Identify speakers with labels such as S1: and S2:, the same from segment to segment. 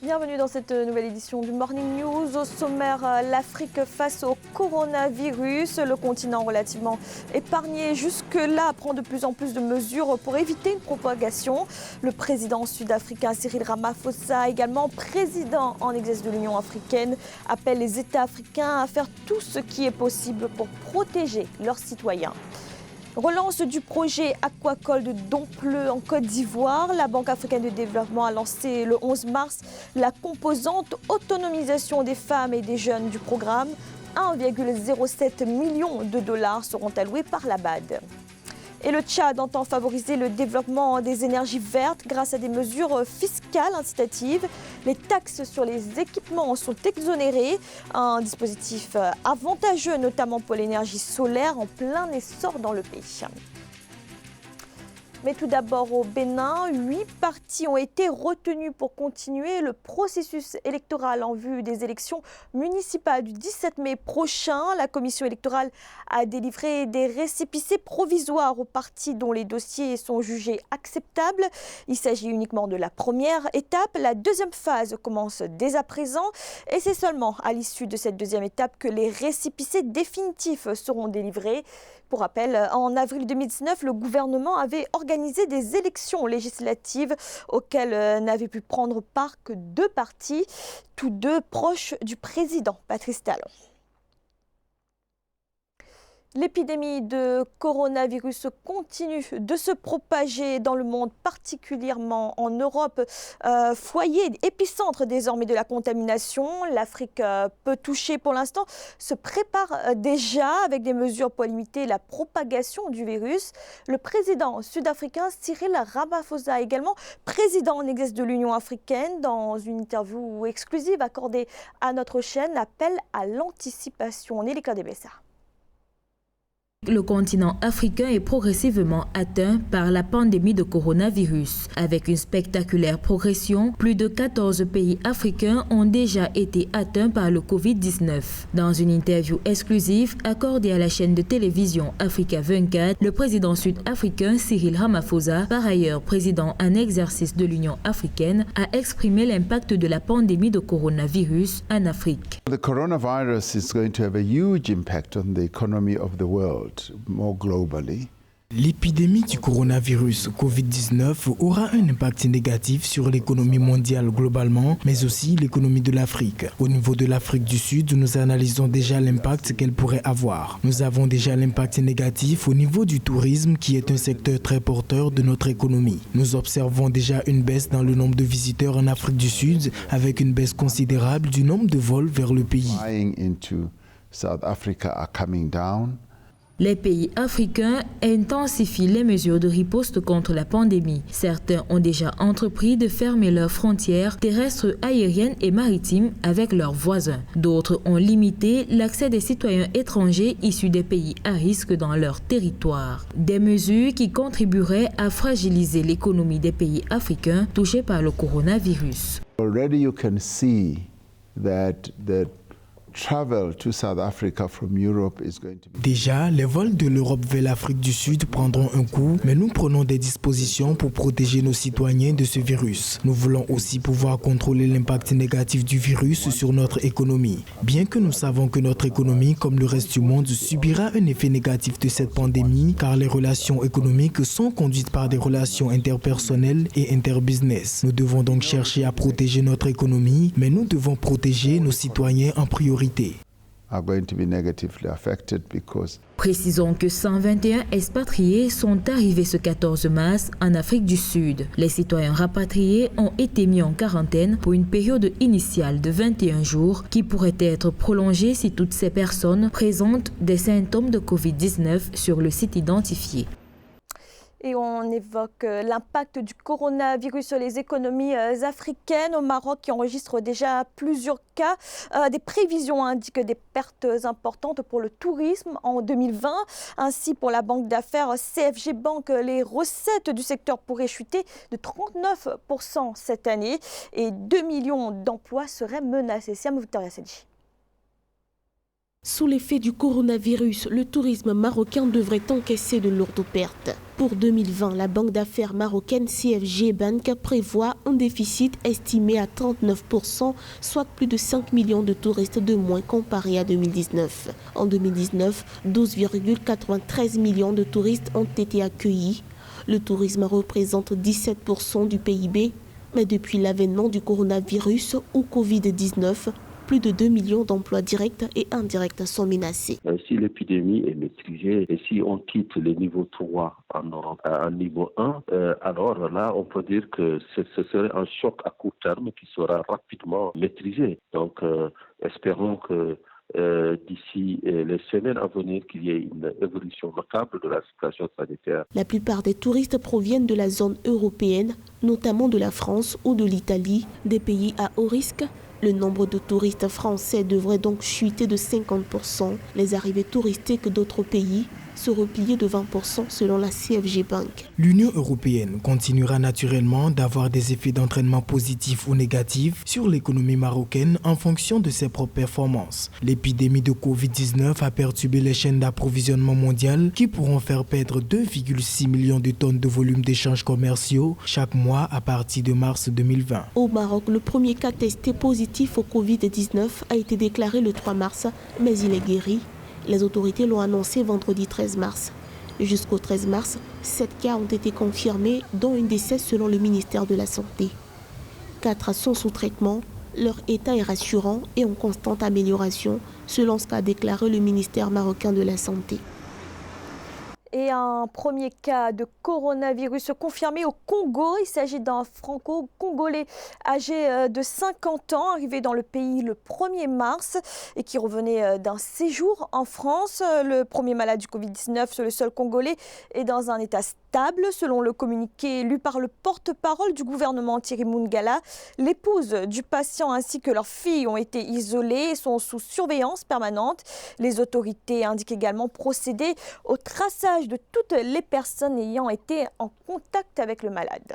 S1: Bienvenue dans cette nouvelle édition du Morning News. Au sommaire, l'Afrique face au coronavirus. Le continent relativement épargné jusque-là prend de plus en plus de mesures pour éviter une propagation. Le président sud-africain Cyril Ramaphosa, également président en exercice de l'Union africaine, appelle les États africains à faire tout ce qui est possible pour protéger leurs citoyens. Relance du projet aquacole de Dompleu en Côte d'Ivoire. La Banque africaine de développement a lancé le 11 mars la composante autonomisation des femmes et des jeunes du programme. 1,07 million de dollars seront alloués par la BAD. Et le Tchad entend favoriser le développement des énergies vertes grâce à des mesures fiscales incitatives. Les taxes sur les équipements sont exonérées, un dispositif avantageux notamment pour l'énergie solaire en plein essor dans le pays. Mais tout d'abord au Bénin, 8 partis ont été retenus pour continuer le processus électoral en vue des élections municipales du 17 mai prochain. La commission électorale a délivré des récépissés provisoires aux partis dont les dossiers sont jugés acceptables. Il s'agit uniquement de la première étape. La deuxième phase commence dès à présent et c'est seulement à l'issue de cette deuxième étape que les récépissés définitifs seront délivrés. Pour rappel, en avril 2019, le gouvernement avait organisé des élections législatives auxquelles n'avaient pu prendre part que 2 partis, tous deux proches du président Patrice Talon. L'épidémie de coronavirus continue de se propager dans le monde, particulièrement en Europe, foyer, épicentre désormais de la contamination. L'Afrique, peu touchée pour l'instant, se prépare déjà avec des mesures pour limiter la propagation du virus. Le président sud-africain Cyril Ramaphosa, également président en exercice de l'Union africaine, dans une interview exclusive accordée à notre chaîne, appelle à l'anticipation. Nelly Claude-Bessa.
S2: Le continent africain est progressivement atteint par la pandémie de coronavirus. Avec une spectaculaire progression, plus de 14 pays africains ont déjà été atteints par le Covid-19. Dans une interview exclusive accordée à la chaîne de télévision Africa 24, le président sud-africain Cyril Ramaphosa, par ailleurs président en exercice de l'Union africaine, a exprimé l'impact de la pandémie de coronavirus en Afrique.
S3: The coronavirus is going to have a huge impact on the economy of the world. More globally.
S4: L'épidémie du coronavirus Covid-19 aura un impact négatif sur l'économie mondiale globalement, mais aussi l'économie de l'Afrique. Au niveau de l'Afrique du Sud, nous analysons déjà l'impact qu'elle pourrait avoir. Nous avons déjà l'impact négatif au niveau du tourisme, qui est un secteur très porteur de notre économie. Nous observons déjà une baisse dans le nombre de visiteurs en Afrique du Sud, avec une baisse considérable du nombre de vols vers le pays.
S3: Flying into South Africa are coming down.
S2: Les pays africains intensifient les mesures de riposte contre la pandémie. Certains ont déjà entrepris de fermer leurs frontières terrestres, aériennes et maritimes avec leurs voisins. D'autres ont limité l'accès des citoyens étrangers issus des pays à risque dans leur territoire. Des mesures qui contribueraient à fragiliser l'économie des pays africains touchés par le coronavirus.
S3: Already you can see that the travel to South Africa from Europe is going to be...
S4: Déjà, les vols de l'Europe vers l'Afrique du Sud prendront un coup, mais nous prenons des dispositions pour protéger nos citoyens de ce virus. Nous voulons aussi pouvoir contrôler l'impact négatif du virus sur notre économie. Bien que nous savons que notre économie, comme le reste du monde, subira un effet négatif de cette pandémie, car les relations économiques sont conduites par des relations interpersonnelles et interbusiness. Nous devons donc chercher à protéger notre économie, mais nous devons protéger nos citoyens en priorité.
S3: are going to be negatively affected because...
S2: Précisons que 121 expatriés sont arrivés ce 14 mars en Afrique du Sud. Les citoyens rapatriés ont été mis en quarantaine pour une période initiale de 21 jours qui pourrait être prolongée si toutes ces personnes présentent des symptômes de Covid-19 sur le site identifié.
S1: Et on évoque l'impact du coronavirus sur les économies africaines. Au Maroc, qui enregistre déjà plusieurs cas, des prévisions indiquent des pertes importantes pour le tourisme en 2020. Ainsi, pour la banque d'affaires CFG Bank, les recettes du secteur pourraient chuter de 39% cette année et 2 millions d'emplois seraient menacés. Siam Victoria Sedji.
S5: Sous l'effet du coronavirus, le tourisme marocain devrait encaisser de lourdes pertes. Pour 2020, la banque d'affaires marocaine CFG Bank prévoit un déficit estimé à 39%, soit plus de 5 millions de touristes de moins comparé à 2019. En 2019, 12,93 millions de touristes ont été accueillis. Le tourisme représente 17% du PIB, mais depuis l'avènement du coronavirus ou Covid-19, plus de 2 millions d'emplois directs et indirects sont menacés.
S6: Si l'épidémie est maîtrisée et si on quitte le niveau 3 en Europe à un niveau 1, alors là, on peut dire que ce serait un choc à court terme qui sera rapidement maîtrisé. Donc, espérons que d'ici les semaines à venir, qu'il y ait une évolution notable de la situation sanitaire.
S5: La plupart des touristes proviennent de la zone européenne, notamment de la France ou de l'Italie, des pays à haut risque. Le nombre de touristes français devrait donc chuter de 50%. Les arrivées touristiques d'autres pays se replier de 20% selon la CFG Bank.
S4: L'Union européenne continuera naturellement d'avoir des effets d'entraînement positifs ou négatifs sur l'économie marocaine en fonction de ses propres performances. L'épidémie de Covid-19 a perturbé les chaînes d'approvisionnement mondiales qui pourront faire perdre 2,6 millions de tonnes de volume d'échanges commerciaux chaque mois à partir de mars 2020.
S5: Au Maroc, le premier cas testé positif au Covid-19 a été déclaré le 3 mars, mais il est guéri. Les autorités l'ont annoncé vendredi 13 mars. Jusqu'au 13 mars, 7 cas ont été confirmés, dont un décès selon le ministère de la Santé. 4 sont sous traitement. Leur état est rassurant et en constante amélioration, selon ce qu'a déclaré le ministère marocain de la Santé.
S1: Et un premier cas de coronavirus confirmé au Congo. Il s'agit d'un franco-congolais âgé de 50 ans, arrivé dans le pays le 1er mars et qui revenait d'un séjour en France. Le premier malade du Covid-19, le seul Congolais, est dans un état stable, selon le communiqué lu par le porte-parole du gouvernement Thierry Mungala. L'épouse du patient ainsi que leur fille ont été isolées et sont sous surveillance permanente. Les autorités indiquent également procéder au traçage de toutes les personnes ayant été en contact avec le malade.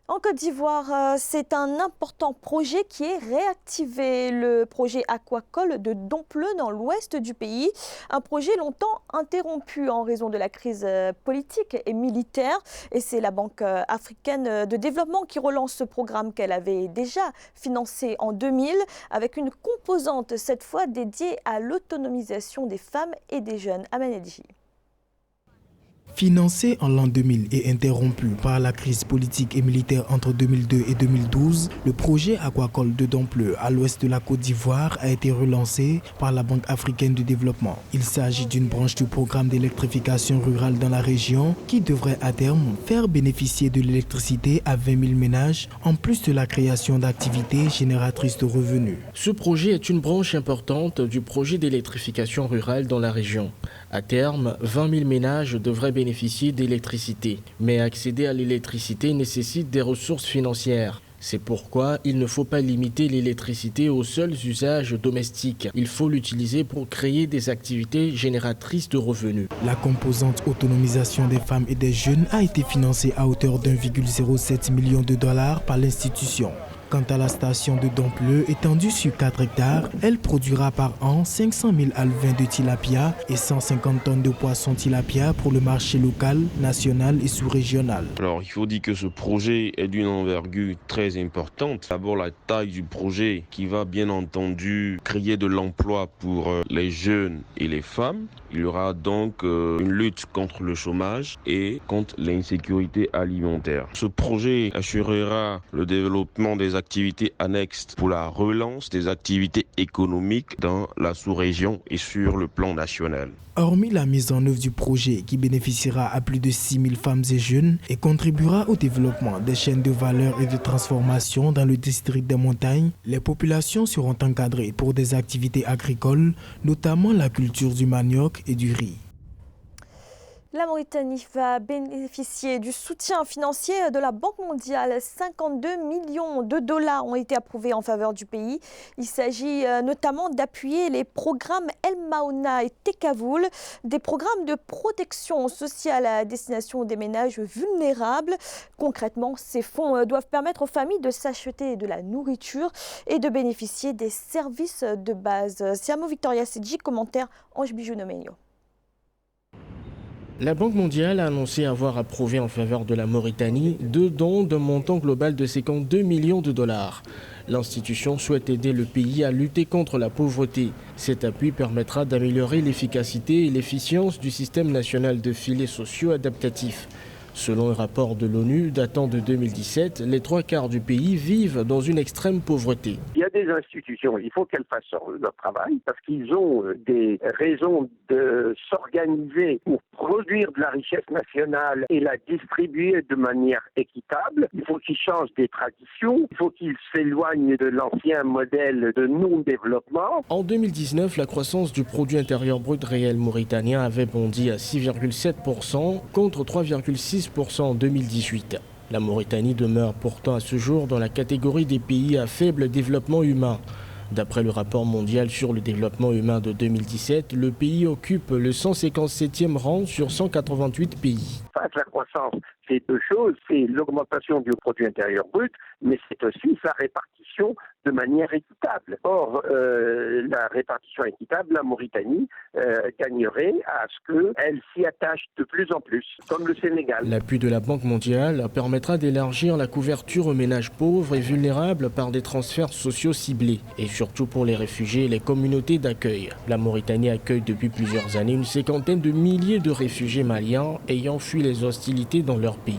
S1: En Côte d'Ivoire, c'est un important projet qui est réactivé, le projet aquacole de Dompleux dans l'ouest du pays. Un projet longtemps interrompu en raison de la crise politique et militaire. Et c'est la Banque africaine de développement qui relance ce programme qu'elle avait déjà financé en 2000 avec une composante cette fois dédiée à l'autonomisation des femmes et des jeunes. Amanedji.
S4: Financé en l'an 2000 et interrompu par la crise politique et militaire entre 2002 et 2012, le projet aquacole de Dompleux à l'ouest de la Côte d'Ivoire a été relancé par la Banque africaine de développement. Il s'agit d'une branche du programme d'électrification rurale dans la région qui devrait à terme faire bénéficier de l'électricité à 20 000 ménages en plus de la création d'activités génératrices de revenus.
S7: Ce projet est une branche importante du projet d'électrification rurale dans la région. À terme, 20 000 ménages devraient bénéficier d'électricité. Mais accéder à l'électricité nécessite des ressources financières. C'est pourquoi il ne faut pas limiter l'électricité aux seuls usages domestiques. Il faut l'utiliser pour créer des activités génératrices de revenus.
S4: La composante autonomisation des femmes et des jeunes a été financée à hauteur d'1,07 million de dollars par l'institution. Quant à la station de Dompleux, étendue sur 4 hectares, elle produira par an 500 000 alevins de tilapia et 150 tonnes de poissons tilapia pour le marché local, national et sous-régional.
S8: Alors il faut dire que ce projet est d'une envergure très importante. D'abord la taille du projet qui va bien entendu créer de l'emploi pour les jeunes et les femmes. Il y aura donc une lutte contre le chômage et contre l'insécurité alimentaire. Ce projet assurera le développement des activités annexes pour la relance des activités économiques dans la sous-région et sur le plan national.
S4: Hormis la mise en œuvre du projet qui bénéficiera à plus de 6 000 femmes et jeunes et contribuera au développement des chaînes de valeur et de transformation dans le district des montagnes, les populations seront encadrées pour des activités agricoles, notamment la culture du manioc et du riz.
S1: La Mauritanie va bénéficier du soutien financier de la Banque mondiale. 52 millions de dollars ont été approuvés en faveur du pays. Il s'agit notamment d'appuyer les programmes El Maouna et Tekavoul, des programmes de protection sociale à destination des ménages vulnérables. Concrètement, ces fonds doivent permettre aux familles de s'acheter de la nourriture et de bénéficier des services de base. Siamo Victoria Sedji, commentaire Ange Bijou-Nomeyo.
S7: La Banque mondiale a annoncé avoir approuvé en faveur de la Mauritanie 2 dons d'un montant global de 52 millions de dollars. L'institution souhaite aider le pays à lutter contre la pauvreté. Cet appui permettra d'améliorer l'efficacité et l'efficience du système national de filets sociaux adaptatifs. Selon un rapport de l'ONU datant de 2017, les 3/4 du pays vivent dans une extrême pauvreté.
S9: Il y a des institutions, il faut qu'elles fassent leur travail parce qu'ils ont des raisons de s'organiser pour produire de la richesse nationale et la distribuer de manière équitable. Il faut qu'ils changent des traditions, il faut qu'ils s'éloignent de l'ancien modèle de non-développement.
S7: En 2019, la croissance du produit intérieur brut réel mauritanien avait bondi à 6,7% contre 3,6% en 2018. La Mauritanie demeure pourtant à ce jour dans la catégorie des pays à faible développement humain. D'après le rapport mondial sur le développement humain de 2017, le pays occupe le 157e rang sur 188 pays.
S9: La croissance, c'est 2 choses, c'est l'augmentation du produit intérieur brut, mais c'est aussi sa répartition de manière équitable. Or, la répartition équitable, la Mauritanie gagnerait à ce qu'elle s'y attache de plus en plus, comme le Sénégal.
S7: L'appui de la Banque mondiale permettra d'élargir la couverture aux ménages pauvres et vulnérables par des transferts sociaux ciblés, et surtout pour les réfugiés et les communautés d'accueil. La Mauritanie accueille depuis plusieurs années une cinquantaine de milliers de réfugiés maliens ayant fui les hostilités dans leur pays.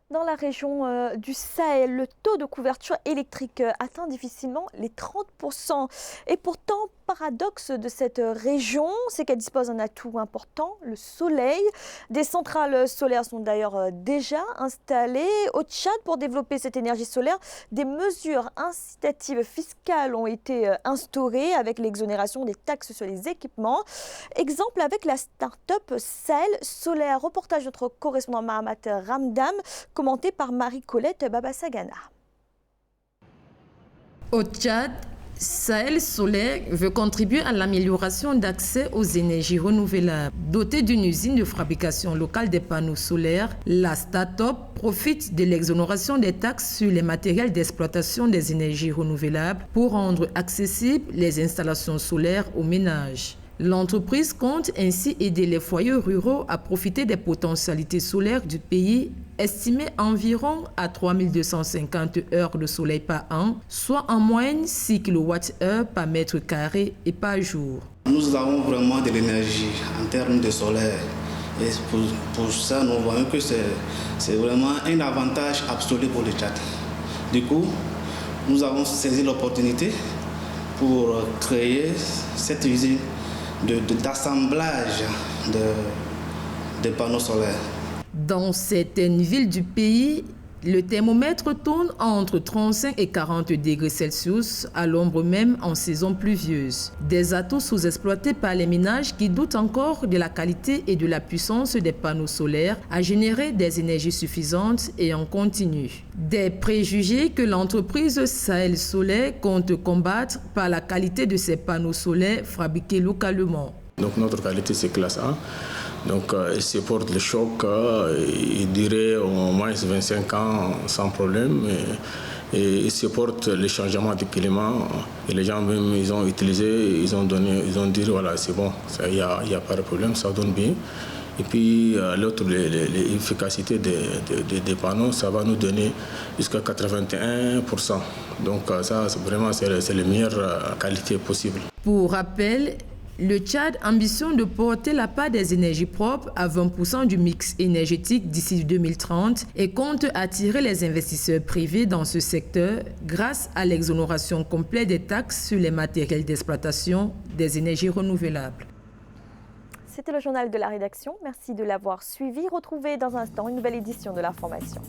S1: Dans la région du Sahel, le taux de couverture électrique atteint difficilement les 30%. Et pourtant, paradoxe de cette région, c'est qu'elle dispose d'un atout important, le soleil. Des centrales solaires sont d'ailleurs déjà installées au Tchad pour développer cette énergie solaire. Des mesures incitatives fiscales ont été instaurées avec l'exonération des taxes sur les équipements. Exemple avec la start-up Sahel Solaire. Reportage de notre correspondant Mahamat Ramdam, commenté par Marie-Colette Babasagana.
S10: Au Tchad, Sahel Solaire veut contribuer à l'amélioration d'accès aux énergies renouvelables. Dotée d'une usine de fabrication locale des panneaux solaires, la start-up profite de l'exonération des taxes sur les matériels d'exploitation des énergies renouvelables pour rendre accessibles les installations solaires aux ménages. L'entreprise compte ainsi aider les foyers ruraux à profiter des potentialités solaires du pays, estimées environ à 3250 heures de soleil par an, soit en moyenne 6 kWh par mètre carré et par jour.
S11: Nous avons vraiment de l'énergie en termes de solaire. Et pour ça, nous voyons que c'est vraiment un avantage absolu pour le Tchad. Du coup, nous avons saisi l'opportunité pour créer cette usine d'assemblage de panneaux solaires.
S10: Dans certaines villes du pays, le thermomètre tourne entre 35 et 40 degrés Celsius, à l'ombre même en saison pluvieuse. Des atouts sous-exploités par les ménages qui doutent encore de la qualité et de la puissance des panneaux solaires à générer des énergies suffisantes et en continu. Des préjugés que l'entreprise Sahel Solaire compte combattre par la qualité de ces panneaux solaires fabriqués localement.
S12: Donc notre qualité c'est classe A. Donc il supporte le choc, il dirait au moins 25 ans sans problème. Et il supporte les changements du climat. Et les gens même, ils ont utilisé, ils ont dit voilà c'est bon, il n'y a pas de problème, ça donne bien. Et puis l'autre, l'efficacité des panneaux, ça va nous donner jusqu'à 81%. Donc ça, vraiment, c'est la meilleure qualité possible.
S10: Pour rappel, le Tchad ambitionne de porter la part des énergies propres à 20% du mix énergétique d'ici 2030 et compte attirer les investisseurs privés dans ce secteur grâce à l'exonération complète des taxes sur les matériels d'exploitation des énergies renouvelables.
S1: C'était le journal de la rédaction. Merci de l'avoir suivi. Retrouvez dans un instant une nouvelle édition de l'information.